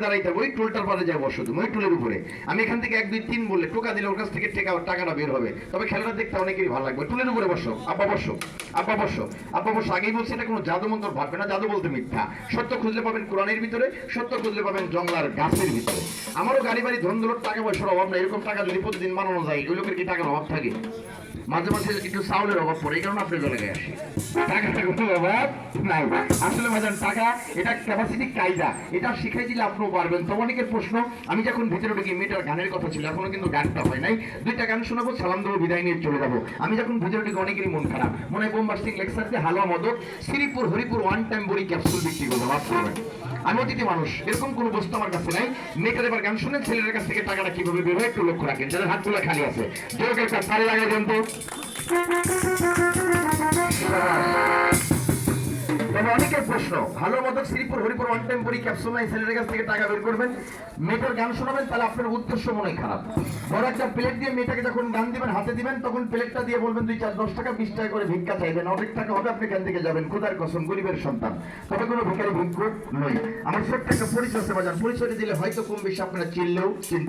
দাঁড়াইতে ওই টুলটার পারে যায় বসো, তুমি ওই টুলের উপরে। আমি এখান থেকে 1 2 3 বললে টোকা দিলে ওর কাছ থেকে টাকাটা বের হবে। তবে খেলাটা দেখতে অনেকেরই ভালো লাগবে। টুলের উপরে বসো, আব্বা বসো, আব্বা বসো, আব্বা বসো। আগেই বলছি এটা কোনো জাদু মন্ত্র ভাববে না, জাদু বলতে মিথ্যা। সত্য খুঁজলে পাবেন কোরআনের ভিতরে, সত্য খুঁজলে পাবেন জঙ্গলার গাছের ভিতরে। আমারও গাড়ি বাড়ি ধন দৌলত টাকা পয়সার অভাব নাই। এরকম টাকা যদি প্রতিদিন বানানো যায়, ওই লোকের কি টাকার অভাব থাকে? মাঝে মাঝে একটু চাউলের অভাব পড়ে, এই কারণে আপনার জায়গায় আসি। টাকাটা কোনো অভাব নাই আসলে বাজান। টাকা এটা ক্যাপাসিটি কায়দা, এটা শিখাই দিলে আপনিও পারবেন। তো অনেকের প্রশ্ন, আমি যখন ভিতরে ঢুকি মেয়েটার গানের কথা ছিল, এখনো কিন্তু গানটা হয় নাই। 2টা গান শোনাবো, সালাম দেবো, বিদায় নিয়ে চলে যাবো। আমি যখন ভিতরে ঢুকি অনেকেরই মন খারাপ, মনে হয় বোমবাস্টিক লেকচার দিয়ে হালুয়া মদক শ্রীপুর হরিপুর ওয়ান টাইম বড়ি ক্যাপসুল বিক্রি করবো, মাফ করবেন। আমি অতিথি মানুষ, এরকম কোনো বস্তু আমার কাছে নাই। মেয়েটার এবার গান শুনে ছেলের কাছ থেকে টাকাটা কিভাবে বের হয় একটু লক্ষ্য রাখেন। যাদের হাতগুলো খালি আছে যোগ একটা তালি লাগাই দেন তো। অনেকের প্রশ্ন, ভালো মতো শ্রীপুর হরিপুর ওয়ান টাইম বড়ি ক্যাপসুল নাই, ছেলের কাছ থেকে টাকা বের করবেন, মেয়েটার গান শোনাবেন, তাহলে আপনার উদ্দেশ্য মনে খারাপ। বড় একটা প্লেট দিয়ে মেয়েটাকে যখন গান দিবেন, হাতে দিবেন, তখন প্লেটটা দিয়ে বলবেন 2 4 10 টাকা 20 টাকা করে ভিক্ষা চাইবেন। অনেক টাকা হবে, আপনি এখান থেকে যাবেন। খোদার কসম, গরিবের সন্তান, তবে কোনো ভিখারি ভিক্ষুক নই। আমার ছোট্ট একটা পরিচয় আছে বাজার, পরিচয় দিলে হয়তো কম বেশি আপনারা চিনলেও চিনতে